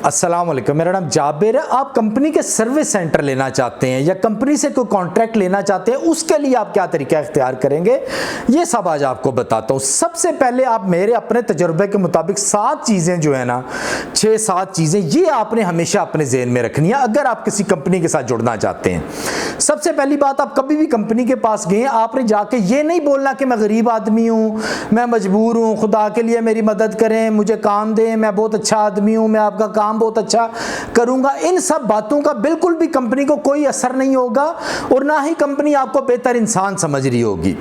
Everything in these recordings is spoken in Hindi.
अस्सलाम वालेकुम, मेरा नाम जाबिर है। आप कंपनी के सर्विस सेंटर लेना चाहते हैं या कंपनी से कोई कॉन्ट्रैक्ट लेना चाहते हैं, उसके लिए आप क्या तरीका इख्तियार करेंगे, ये सब आज आपको बताता हूँ। सबसे पहले आप मेरे अपने तजुर्बे के मुताबिक 7 चीज़ें जो है ना, 6-7 चीज़ें, ये आपने हमेशा अपने जहन में रखनी है अगर आप किसी कंपनी के साथ जुड़ना चाहते हैं। सबसे पहली बात, आप कभी भी कंपनी के पास गए, आपने जाके ये नहीं बोलना कि मैं गरीब आदमी हूँ, मैं मजबूर हूँ, खुदा के लिए मेरी मदद करें, मुझे काम दें, मैं बहुत अच्छा आदमी हूँ, मैं आपका काम बहुत अच्छा करूंगा। इन सब बातों का बिल्कुल भी कंपनी को कोई असर नहीं होगा और ना ही कंपनी आपको बेहतर इंसान समझ रही होगी।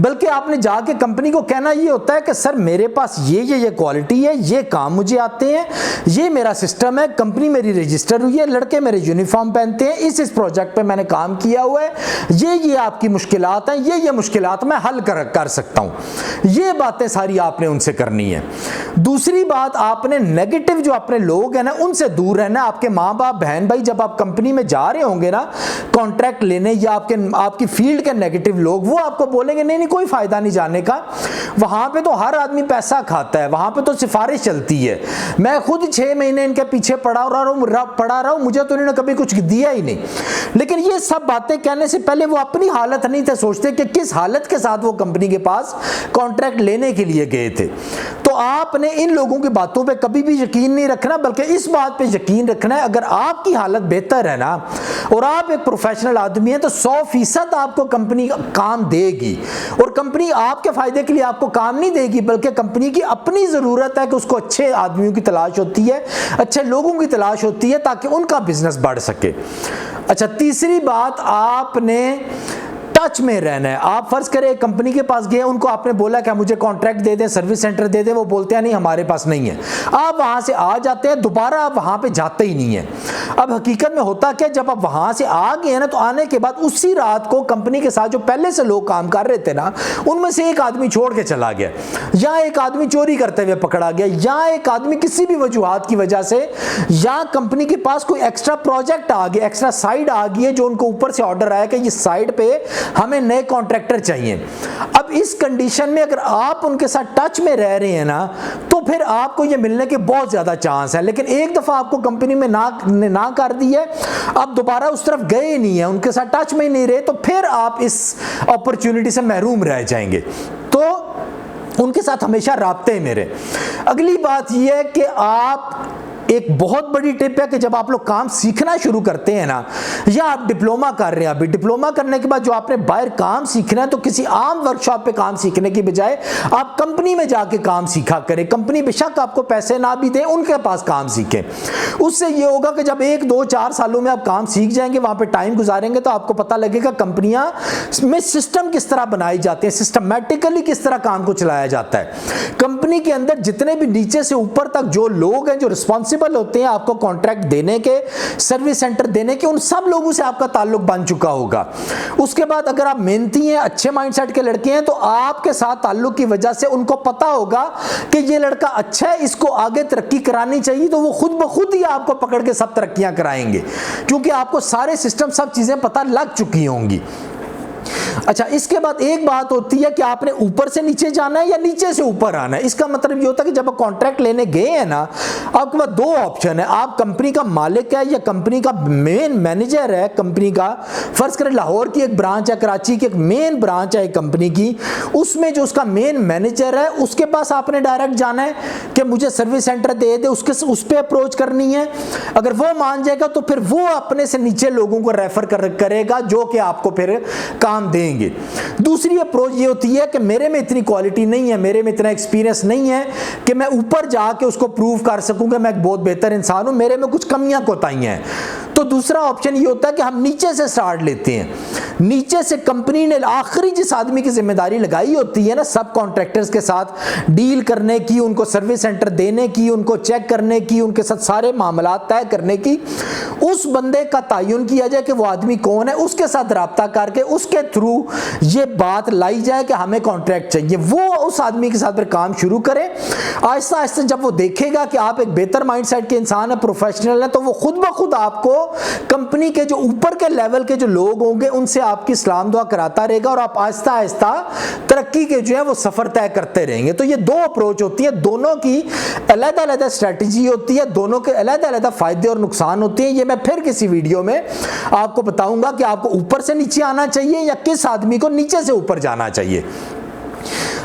बल्कि आपने जाके कंपनी को कहना ये होता है कि सर मेरे पास ये क्वालिटी है, ये काम मुझे आते हैं, ये मेरा सिस्टम है, कंपनी मेरी रजिस्टर हुई है, लड़के मेरे यूनिफॉर्म पहनते हैं, इस प्रोजेक्ट पे मैंने काम किया हुआ है, ये आपकी मुश्किलात हैं, ये मुश्किलात मैं हल कर सकता हूं। ये बातें सारी आपने उनसे करनी है। दूसरी बात, आपने नेगेटिव जो अपने लोग हैं ना, उनसे दूर रहना। आपके माँ बाप, बहन भाई जब आप कंपनी में जा रहे होंगे ना कॉन्ट्रैक्ट लेने, या आपकी फील्ड के नेगेटिव लोग, वो आपको बोलेंगे नहीं कोई फायदा नहीं जाने का, वहां पे तो हर आदमी पैसा खाता है, वहां पे तो सिफारिश चलती है, मैं खुद 6 महीने इनके पीछे पड़ा रहा हूं, मुझे तो इन्होंने कभी कुछ दिया ही नहीं। लेकिन ये सब बातें कहने से पहले वो अपनी हालत नहीं थे सोचते कि किस हालत के साथ वो कंपनी के पास कॉन्ट्रैक्ट लेने के लिए गए थे। तो आपने इन लोगों की बातों पे कभी भी यकीन नहीं रखना, बल्कि इस बात पे यकीन रखना है, अगर आपकी हालत बेहतर है ना और आप एक प्रोफेशनल आदमी हैं, तो 100% आपको कंपनी काम देगी। और कंपनी आपके फायदे के लिए आपको काम नहीं देगी, बल्कि कंपनी की अपनी जरूरत है कि उसको अच्छे आदमियों की तलाश होती है, अच्छे लोगों की तलाश होती है, ताकि उनका बिजनेस बढ़ सके। अच्छा, तीसरी बात, आपने टच में रहना है। आप फर्ज करें एक कंपनी के पास गए, उनको आपने बोला कि मुझे कॉन्ट्रैक्ट दे दें, सर्विस सेंटर दे दें, वो बोलते हैं नहीं हमारे पास नहीं है। आप वहां से आ जाते हैं, दोबारा आप वहां पे जाते ही नहीं है। अब हकीकत में होता क्या, जब आप वहां से आ गए ना, तो आने के बाद उसी रात को कंपनी के साथ जो पहले से लोग काम कर रहे थे ना, उनमें से एक आदमी छोड़ के चला गया, या एक आदमी चोरी करते हुए पकड़ा गया, या एक आदमी किसी भी वजूहात की वजह से, या कंपनी के पास कोई एक्स्ट्रा प्रोजेक्ट आ गया, एक्स्ट्रा साइड आ गई है, जो उनको ऊपर से ऑर्डर आया कि इस साइड पे हमें नए कॉन्ट्रैक्टर चाहिए। अब इस कंडीशन में अगर आप उनके साथ टच में रह रहे हैं ना, तो फिर आपको ये मिलने के बहुत ज्यादा चांस है। लेकिन एक दफा आपको कंपनी में ना कर दी है, आप दोबारा उस तरफ गए नहीं है, उनके साथ टच में ही नहीं रहे, तो फिर आप इस अपॉर्चुनिटी से महरूम रह जाएंगे। तो उनके साथ हमेशा राब्ते में रहे। अगली बात यह है कि आप, एक बहुत बड़ी टिप है कि जब आप लोग काम सीखना शुरू करते हैं ना, या आप डिप्लोमा कर रहे हैं, अभी डिप्लोमा करने के बाद जो आपने बाहर काम सीखना है, तो किसी आम वर्कशॉप पे काम सीखने की बजाय आप कंपनी में जाके काम सीखा करें। कंपनी बेशक आपको पैसे ना भी दे, उनके पास काम सीखें। उससे ये होगा कि जब 1, 2, 4 सालों में आप काम सीख जाएंगे, वहां पे टाइम गुजारेंगे, तो आपको पता लगेगा कंपनियां में सिस्टम किस तरह बनाए जाते हैं, सिस्टमैटिकली किस तरह काम को चलाया जाता है। कंपनी के अंदर जितने भी नीचे से ऊपर तक जो लोग हैं, जो रिस्पॉन्सिबल होते हैं आपको कॉन्ट्रैक्ट देने के, सर्विस सेंटर देने के, उन सब लोगों से आपका ताल्लुक बन चुका होगा। उसके बाद अगर आप मेहनती हैं, अच्छे माइंडसेट के लड़के हैं, तो आपके साथ ताल्लुक की वजह से उनको पता होगा कि ये लड़का अच्छा है, इसको आगे तरक्की करानी चाहिए, तो वो खुद ब खुद ही आपको पकड़ के सब तरक्कियां कराएंगे, क्योंकि आपको सारे सिस्टम, सब चीजें पता लग चुकी होंगी। अच्छा, इसके बाद एक बात होती है कि आपने ऊपर से नीचे जाना है या नीचे से ऊपर आना है। इसका मतलब ये होता है कि जब आप कॉन्ट्रैक्ट लेने गए हैं ना, आपके पास 2 ऑप्शन है। आप कंपनी का मालिक है या कंपनी का मेन मैनेजर है कंपनी का। फर्ज करें लाहौर की एक ब्रांच है, कराची की एक मेन ब्रांच है एक कंपनी की, उसमें जो उसका मेन मैनेजर है, उसके पास आपने डायरेक्ट जाना है कि मुझे सर्विस सेंटर दे दे, उस पर अप्रोच करनी है। अगर वो मान जाएगा तो फिर वो अपने से नीचे लोगों को रेफर करेगा, जो कि आपको फिर काम देंगे। दूसरी अप्रोच ये होती है कि मेरे में इतनी क्वालिटी नहीं है, मेरे में इतना एक्सपीरियंस नहीं है कि मैं ऊपर जाके उसको प्रूव कर सकूं कि मैं एक बहुत बेहतर इंसान हूं, मेरे में कुछ कमियां कोताहियां हैं। तो दूसरा ऑप्शन ये होता है कि हम नीचे से स्टार्ट लेते हैं। नीचे से कंपनी ने आखिरी जिस आदमी की जिम्मेदारी लगाई होती है ना, सब कॉन्ट्रैक्टर्स के साथ डील करने की, उनको सर्विस सेंटर देने की, उनको चेक करने की, उनके साथ सारे मामला तय करने की, उस बंदे का तयन किया जाए कि वो आदमी कौन है, उसके साथ राब्ता करके उसके थ्रू ये बात लाई जाए कि हमें कॉन्ट्रैक्ट चाहिए। वो उस आदमी के साथ फिर काम शुरू करे। आहिस्ता आहिस्ता जब वो देखेगा कि आप एक बेहतर माइंडसेट के इंसान है, प्रोफेशनल है, तो वो खुद ब खुद आपको कंपनी के जो ऊपर के लेवल के जो लोग होंगे उनसे आपकी सलाम दुआ कराता रहेगा और आप आहिस्ता आहिस्ता तरक्की के जो है वो सफर तय करते रहेंगे। तो ये दो अप्रोच होती है, दोनों की अलग अलग स्ट्रेटजी होती है, दोनों के अलग अलग फायदे और नुकसान होते हैं। ये मैं फिर किसी वीडियो में आपको बताऊंगा कि आपको ऊपर से नीचे आना चाहिए या किस आदमी को नीचे से ऊपर जाना चाहिए।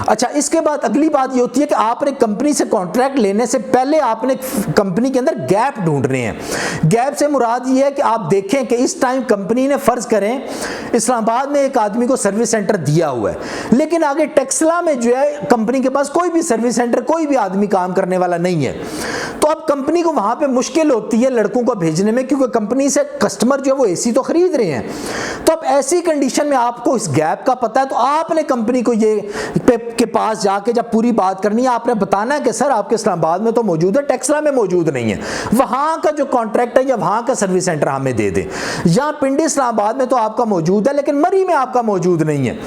अच्छा, इसके बाद अगली बात ये होती है कि आपने कंपनी से कॉन्ट्रैक्ट लेने से पहले आपने कंपनी के अंदर गैप ढूंढने हैं। गैप से मुराद ये है कि आप देखें कि इस टाइम कंपनी ने फर्ज करें इस्लामाबाद में एक आदमी को सर्विस सेंटर दिया हुआ है, लेकिन आगे टेक्सला में जो है कंपनी के पास कोई भी सर्विस सेंटर, कोई भी आदमी काम करने वाला नहीं है। तो अब कंपनी को वहां पे मुश्किल होती है लड़कों को भेजने में, क्योंकि कंपनी से कस्टमर जो है वो एसी तो खरीद रहे हैं। तो अब ऐसी कंडीशन में आपको इस गैप का पता है, तो आपने कंपनी को ये के पास जाके जब पूरी बात करनी है, आपने बताना है कि सर आपके इस्लामाबाद में तो मौजूद है, टेक्सला में मौजूद नहीं है, वहां का जो कॉन्ट्रैक्ट है या वहां का सर्विस सेंटर हमें दे दें। या पिंडी इस्लामाबाद में तो आपका मौजूद है लेकिन मरी में आपका मौजूद नहीं है।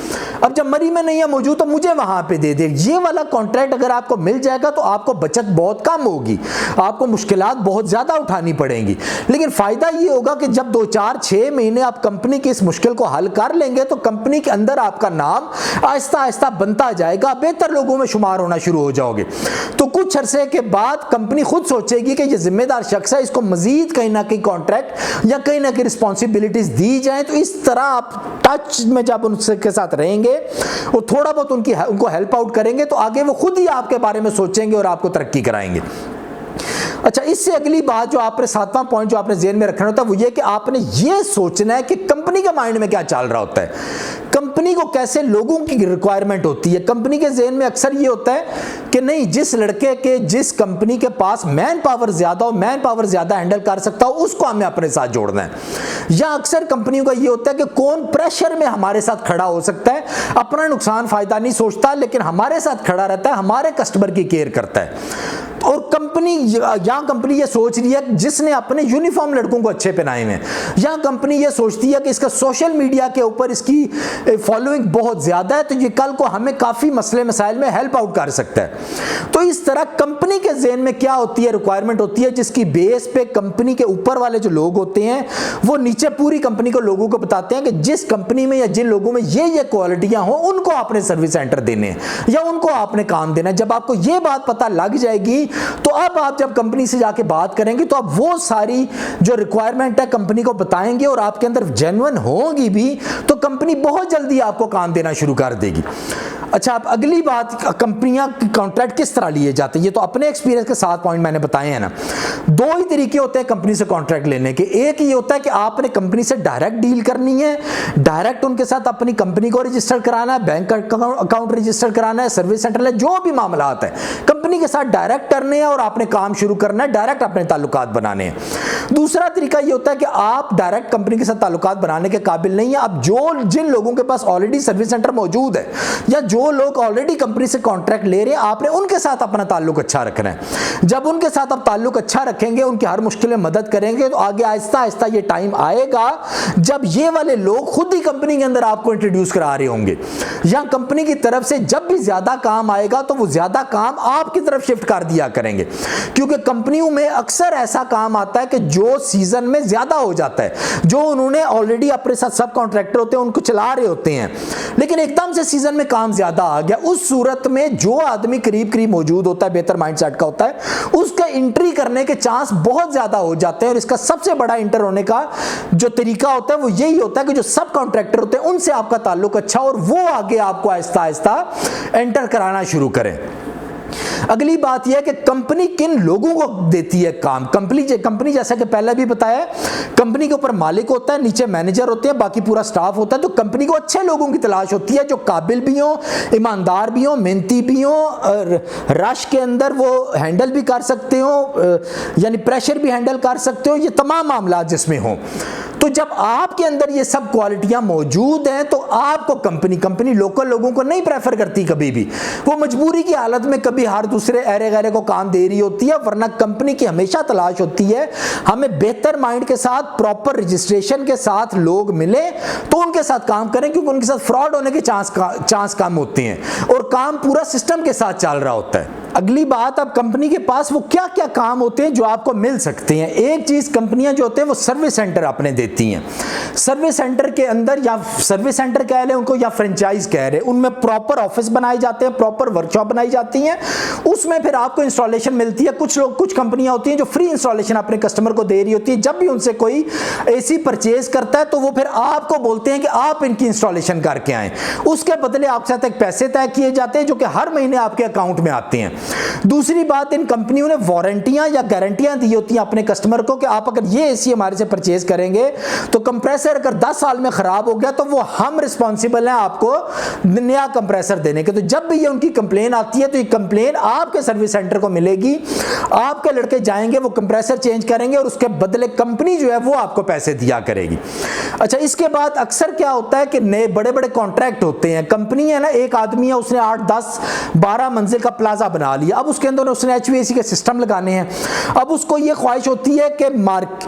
अब जब मरी में नहीं है मौजूद तो मुझे वहां पे दे दे। ये वाला कॉन्ट्रैक्ट अगर आपको मिल जाएगा तो आपको बचत बहुत कम होगी, आपको मुश्किलात बहुत ज्यादा उठानी पड़ेंगी, लेकिन फायदा ये होगा कि जब 2, 4, 6 महीने आप कंपनी की इस मुश्किल को हल कर लेंगे तो कंपनी के अंदर आपका नाम आहिस्ता आहिस्ता बनता जाएगा, बेहतर लोगों में शुमार होना शुरू हो जाओगे। तो कुछ अरसे के बाद कंपनी खुद सोचेगी कि ये जिम्मेदार शख्स है, इसको मजीद कहीं ना कहीं कॉन्ट्रैक्ट या कहीं ना कहीं रिस्पॉन्सिबिलिटीज दी जाए। तो इस तरह आप टच में जब उनके साथ रहेंगे, वो थोड़ा बहुत उनको हेल्प आउट करेंगे, तो आगे वो खुद ही आपके बारे में सोचेंगे और आपको तरक्की कराएंगे। अच्छा, इससे अगली बात जो आपने 7वां पॉइंट जो आपने जेहन में रखना होता है वो ये कि आपने ये सोचना है कि कंपनी के माइंड में क्या चल रहा होता है, कंपनी को कैसे लोगों की रिक्वायरमेंट होती है। कंपनी के जेहन में अक्सर ये होता है कि नहीं, जिस लड़के के जिस कंपनी के पास मैन पावर ज्यादा हो, मैन पावर ज्यादा हैंडल कर सकता हो, उसको हमें अपने साथ जोड़ना है। या अक्सर कंपनियों का ये होता है कि कौन प्रेशर में हमारे साथ खड़ा हो सकता है, अपना नुकसान फायदा नहीं सोचता लेकिन हमारे साथ खड़ा रहता है, हमारे कस्टमर की केयर करता है। और कंपनी ये सोच रही है जिसने अपने यूनिफॉर्म लड़कों को अच्छे पहनाए हैं, या कंपनी ये सोचती है कि इसका सोशल मीडिया के ऊपर इसकी फॉलोइंग बहुत ज्यादा है, तो ये कल को हमें काफी मसले मसाइल में हेल्प आउट कर सकता है। तो इस तरह कंपनी के ज़हन में क्या होती है, रिक्वायरमेंट होती है, जिसकी बेस पे कंपनी के ऊपर वाले जो लोग होते हैं वो नीचे पूरी कंपनी को लोगों को बताते हैं कि जिस कंपनी में या जिन लोगों में ये क्वालिटियां हो उनको आपने सर्विस सेंटर देने हैं या उनको आपने काम देना है। जब आपको ये बात पता लग जाएगी तो अब आप जब कंपनी से जाके बात करेंगे तो आप वो सारी जो रिक्वायरमेंट है कंपनी को बताएंगे और आपके अंदर जेन्युइन होगी भी, तो कंपनी बहुत जल्दी आपको काम देना शुरू कर देगी। अच्छा, अब अगली बात, कंपनियां कॉन्ट्रैक्ट किस तरह लिए जाते हैं, ये तो अपने एक्सपीरियंस के 7 पॉइंट मैंने बताए हैं ना। 2 ही तरीके होते हैं कंपनी से कॉन्ट्रैक्ट लेने के। एक ये होता है कि आपने कंपनी से डायरेक्ट डील करनी है, डायरेक्ट उनके साथ अपनी कंपनी को रजिस्टर कराना है, बैंक अकाउंट रजिस्टर कराना है, सर्विस सेंटर है, जो भी मामला आता है कंपनी के साथ डायरेक्ट करने हैं और आपने काम शुरू करना है, डायरेक्ट अपने ताल्लुकात बनाने हैं। दूसरा तरीका ये होता है कि आप डायरेक्ट कंपनी के साथ ताल्लुकात बनाने के काबिल नहीं है। अब जिन लोगों के पास ऑलरेडी सर्विस सेंटर मौजूद है या जो लोग ऑलरेडी कंपनी से कॉन्ट्रैक्ट ले रहे हैं, आपने उनके साथ अपना ताल्लुक अच्छा रखना है। जब उनके साथ आप ताल्लुक अच्छा रखेंगे, उनकी हर मुश्किल में मदद करेंगे, तो आगे आहिस्ता आहिस्ता ये टाइम आएगा जब ये वाले लोग खुद ही कंपनी के अंदर आपको इंट्रोड्यूस करा रहे होंगे, या कंपनी की तरफ से जब भी ज्यादा काम आएगा तो वो ज्यादा काम आपकी तरफ शिफ्ट कर दिया करेंगे। क्योंकि कंपनियों में अक्सर ऐसा काम आता है कि जो सीजन में ज्यादा हो जाता है, जो उन्होंने ऑलरेडी अपने साथ सब कॉन्ट्रैक्टर होते हैं उनको चला रहे होते हैं, लेकिन एकदम से सीजन में काम ज्यादा आ गया। उस सूरत में जो आदमी करीब करीब मौजूद होता है, बेहतर माइंडसेट का होता है, उसका एंट्री करने के चांस बहुत ज्यादा हो जाते हैं। और इसका सबसे बड़ा एंटर होने का जो तरीका होता है वो यही होता है कि जो सब कॉन्ट्रैक्टर होते हैं उनसे आपका ताल्लुक अच्छा और वो आगे आपको आहिस्ता आहिस्ता एंटर कराना शुरू करें। अगली बात यह है कि कंपनी किन लोगों को देती है काम। कंपनी जैसा कि पहले भी बताया, कंपनी के ऊपर मालिक होता है, नीचे मैनेजर होते हैं, बाकी पूरा स्टाफ होता है। तो कंपनी को अच्छे लोगों की तलाश होती है जो काबिल भी हो, ईमानदार भी हो, मेहनती भी हो, रश के अंदर वो हैंडल भी कर सकते हो, यानी प्रेशर भी हैंडल कर सकते हो, ये तमाम मामला जिसमें हो। तो जब आपके अंदर ये सब क्वालिटियां मौजूद हैं तो आपको कंपनी लोकल लोगों को नहीं प्रेफर करती कभी भी, वो मजबूरी की हालत में कभी हर दूसरे अरे गैरे को काम दे रही होती है, वरना कंपनी की हमेशा तलाश होती है हमें बेहतर माइंड के साथ, प्रॉपर रजिस्ट्रेशन के साथ लोग मिले तो उनके साथ काम करें, क्योंकि उनके साथ फ्रॉड होने के चांस कम होते हैं और काम पूरा सिस्टम के साथ चल रहा होता है। अगली बात, अब कंपनी के पास वो क्या क्या काम होते हैं जो आपको मिल सकते हैं। एक चीज कंपनियां जो होते हैं वो सर्विस सेंटर अपने देती हैं। सर्विस सेंटर के अंदर, या सर्विस सेंटर कह रहे हैं उनको या फ्रेंचाइज कह रहे हैं, उनमें प्रॉपर ऑफिस बनाए जाते हैं, प्रॉपर वर्कशॉप बनाई जाती हैं, उसमें फिर आपको इंस्टॉलेशन मिलती है। कुछ कंपनियां होती हैं जो फ्री इंस्टॉलेशन अपने कस्टमर को दे रही होती है। जब भी उनसे कोई एसी परचेज करता है तो वो फिर आपको बोलते हैं कि आप इनकी इंस्टॉलेशन करके आए, उसके बदले आपके साथ एक पैसे तय किए जाते हैं जो कि हर महीने आपके अकाउंट में आते हैं। दूसरी बात, इन कंपनियों ने वारंटियां या गारंटियां दी होती हैं अपने कस्टमर को कि आप अगर ये एसी हमारे से परचेज करेंगे तो कंप्रेसर अगर 10 साल में खराब हो गया तो वो हम रिस्पॉन्सिबल हैं आपको नया कंप्रेसर देने के। तो जब भी ये उनकी कंप्लेन आती है तो ये कंप्लेन आपके सर्विस सेंटर को मिलेगी, आपके लड़के जाएंगे, वो कंप्रेसर चेंज करेंगे और उसके बदले कंपनी जो है वो आपको पैसे दिया करेगी। अच्छा, इसके बाद अक्सर क्या होता है कि नए बड़े बड़े कॉन्ट्रैक्ट होते हैं। कंपनी है ना, एक आदमी है, उसने 8, 10, 12 मंजिल का प्लाजा बना लिया, अब उसके अंदर उसने HVAC के सिस्टम लगाने हैं। अब उसको ये ख्वाहिश होती है कि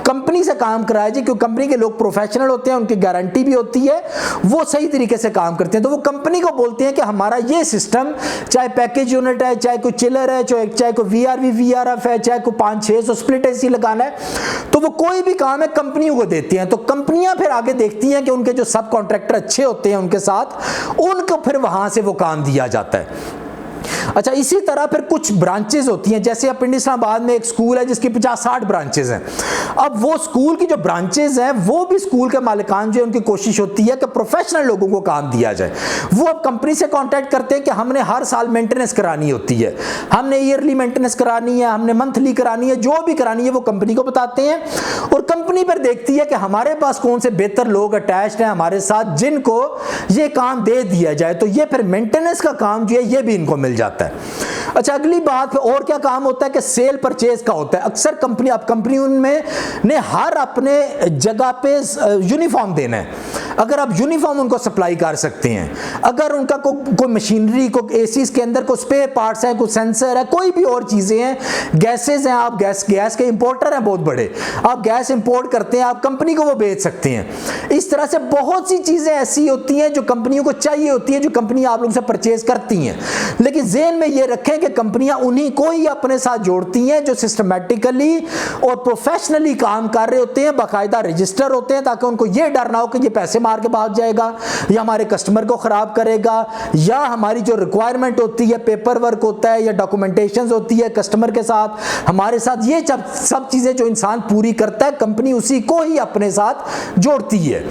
कंपनी से काम कराया जाए, क्योंकि कंपनी के लोग प्रोफेशनल होते हैं, उनकी गारंटी भी होती है, वो सही तरीके से काम करते हैं। तो वो कंपनी को बोलते हैं कि हमारा ये सिस्टम, चाहे पैकेज यूनिट है, चाहे कोई चिलर है, चाहे कोई VRV VRF है, चाहे कोई 5-600 स्प्लिट एसी लगाना है, तो वो कोई भी काम है कंपनियों को देती हैं। तो कंपनियां फिर आगे देखती हैं कि उनके जो सब कॉन्ट्रैक्टर अच्छे होते हैं उनके साथ, उनको फिर वहां से वो काम दिया जाता है। अच्छा, इसी तरह फिर कुछ ब्रांचेस होती हैं, जैसे अब इस्लामाबाद में एक स्कूल है जिसकी 50-60 ब्रांचेस हैं। अब वो स्कूल की जो ब्रांचेस हैं, वो भी स्कूल के मालिकान जो है उनकी कोशिश होती है कि प्रोफेशनल लोगों को काम दिया जाए। वो अब कंपनी से कांटेक्ट करते हैं कि हमने हर साल मेंटेनेंस करानी होती है, हमने ईयरली मेंटेनेंस करानी है, हमने मंथली करानी है, जो भी करानी है वो कंपनी को बताते हैं, और कंपनी पर देखती है कि हमारे पास कौन से बेहतर लोग अटैच्ड हैं हमारे साथ जिनको ये काम दे दिया जाए। तो ये फिर मेंटेनेंस का काम जो है ये भी इनको मिल जाता है। अच्छा, अगली बात और क्या काम होता है कि सेल परचेज का होता है। अक्सर कंपनी में ने हर अपने जगह पे यूनिफॉर्म देना है। अगर आप यूनिफॉर्म उनको सप्लाई कर सकते हैं, अगर उनका कोई मशीनरी, कोई एसीज के अंदर कोई स्पेयर पार्ट्स है, कोई सेंसर है, कोई भी और चीजें हैं, गैसेज हैं, आप गैस के इंपोर्टर हैं बहुत बड़े, आप गैस इंपोर्ट करते हैं, आप कंपनी को वो बेच सकते हैं। इस तरह से बहुत सी चीजें ऐसी होती हैं जो कंपनियों को चाहिए होती है, जो कंपनी आप लोगों से परचेज करती हैं। लेकिन ज़हन में ये रखें कि कंपनियां उन्हीं को ही अपने साथ जोड़ती हैं जो सिस्टमैटिकली और प्रोफेशनली काम कर रहे होते हैं, बाकायदा रजिस्टर होते हैं, ताकि उनको ये डर ना हो कि ये पैसे मार के भाग जाएगा या हमारे कस्टमर को खराब करेगा, या हमारी जो रिक्वायरमेंट होती है, पेपर वर्क होता है या डॉक्यूमेंटेशन होती है कस्टमर के साथ, हमारे साथ, ये सब चीज़ें जो इंसान पूरी करता है, कंपनी उसी को ही अपने साथ जोड़ती है।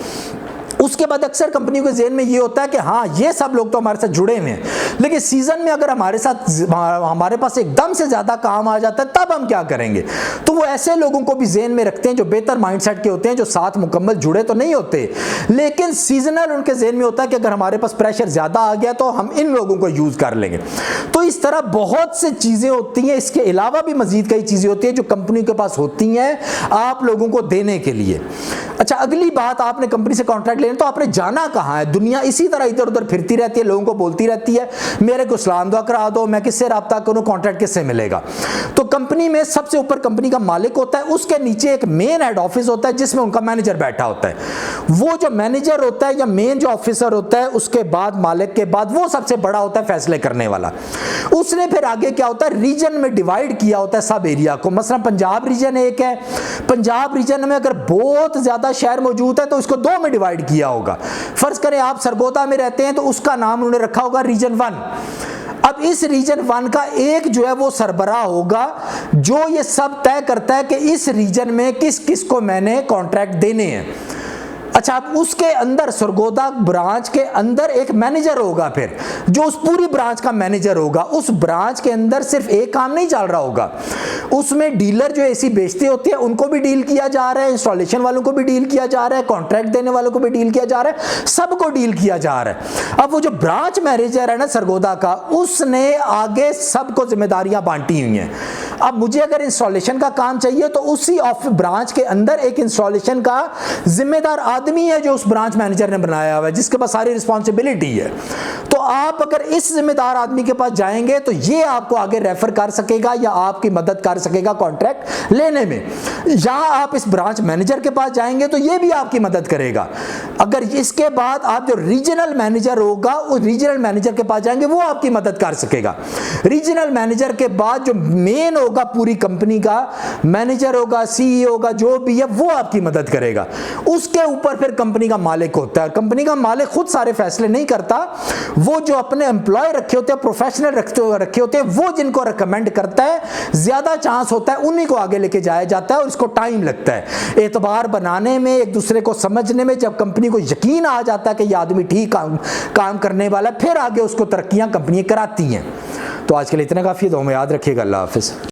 उसके बाद अक्सर कंपनियों के ज़हन में ये होता है कि हाँ, ये सब लोग तो हमारे साथ जुड़े हुए हैं, लेकिन सीजन में अगर हमारे पास एकदम से ज़्यादा काम आ जाता है तब हम क्या करेंगे। तो वो ऐसे लोगों को भी ज़हन में रखते हैं जो बेहतर माइंडसेट के होते हैं, जो साथ मुकम्मल जुड़े तो नहीं होते, लेकिन सीजनल उनके ज़हन में होता है कि अगर हमारे पास प्रेशर ज़्यादा आ गया तो हम इन लोगों को यूज़ कर लेंगे। तो इस तरह बहुत से चीज़ें होती हैं। इसके अलावा भी मज़ीद कई चीज़ें होती हैं जो कंपनी के पास होती हैं आप लोगों को देने के लिए। अच्छा, अगली बात, आपने कंपनी से कॉन्ट्रैक्ट लेना तो आपने जाना कहाँ है। दुनिया इसी तरह इधर उधर फिरती रहती है, लोगों को बोलती रहती है मेरे को सलाम दुआ करा दो, मैं किससे रब्ता करूं, कॉन्ट्रैक्ट किससे मिलेगा। तो कंपनी में सबसे ऊपर कंपनी का मालिक होता है, उसके नीचे एक मेन हेड ऑफिस होता है जिसमें उनका मैनेजर बैठा होता है। वो जो मैनेजर होता है या मेन जो ऑफिसर होता है, उसके बाद मालिक के बाद वो सबसे बड़ा होता है फैसले करने वाला। उसने फिर आगे क्या होता है, रीजन में डिवाइड किया होता है सब एरिया को। मसलन पंजाब रीजन एक है, पंजाब रीजन में अगर बहुत ज्यादा शहर मौजूद है तो इसको 2 में डिवाइड किया होगा। फर्ज करें आप सरगोदा में रहते हैं तो उसका नाम उन्होंने रखा होगा रीजन 1। अब इस रीजन 1 का एक जो है वो सरबराह होगा जो ये सब तय करता है कि इस रीजन में किस किस को मैंने कॉन्ट्रैक्ट देने हैं। अच्छा, अब उसके अंदर सरगोदा ब्रांच के अंदर एक मैनेजर होगा फिर जो उस पूरी ब्रांच का मैनेजर होगा। उस ब्रांच के अंदर सिर्फ एक काम नहीं चल रहा होगा, उसमें डीलर जो एसी बेचते होते हैं उनको भी डील किया जा रहा है, इंस्टॉलेशन वालों को भी डील किया जा रहा है, कॉन्ट्रैक्ट देने वालों को भी डील किया जा रहा है, सबको डील किया जा रहा है। अब वो जो ब्रांच मैनेजर है ना सरगोदा का, उसने आगे सबको जिम्मेदारियां बांटी हुई हैं। अब मुझे अगर इंस्टॉलेशन का काम चाहिए तो उसी ब्रांच के अंदर एक इंस्टॉलेशन का जिम्मेदार आदमी है जो उस ब्रांच मैनेजर ने बनाया हुआ है, जिसके पास सारी रिस्पॉन्सिबिलिटी है। तो तो आप अगर इस जिम्मेदार आदमी के पास जाएंगे तो ये आपको आगे रेफर कर सकेगा या आपकी मदद कर सकेगा कॉन्ट्रैक्ट लेने में। या आप इस ब्रांच मैनेजर के पास जाएंगे तो ये भी आपकी मदद करेगा। अगर इसके बाद आप जो रीजनल मैनेजर होगा उस रीजनल मैनेजर के पास जाएंगे, वो आपकी मदद कर सकेगा। रीजनल मैनेजर के बाद जो मेन होगा पूरी कंपनी का मैनेजर होगा, सीईओ होगा, जो भी है वो आपकी मदद करेगा। उसके ऊपर फिर कंपनी का मालिक होता है। कंपनी का मालिक खुद सारे फैसले नहीं करता, वो जो अपने एम्प्लॉय रखे होते हैं, प्रोफेशनल रखे होते हैं, वो जिनको रिकमेंड करता है, ज्यादा चांस होता है उन्हीं को आगे लेके जाया जाता है और इसको टाइम लगता है एतबार बनाने में, एक दूसरे को समझने में। जब कंपनी को यकीन आ जाता है कि यह आदमी ठीक काम करने वाला, फिर आगे उसको तरक्कियां कंपनी कराती हैं। तो आज के लिए इतना काफी है, तो हमें याद रखिएगा। अल्लाह हाफिज।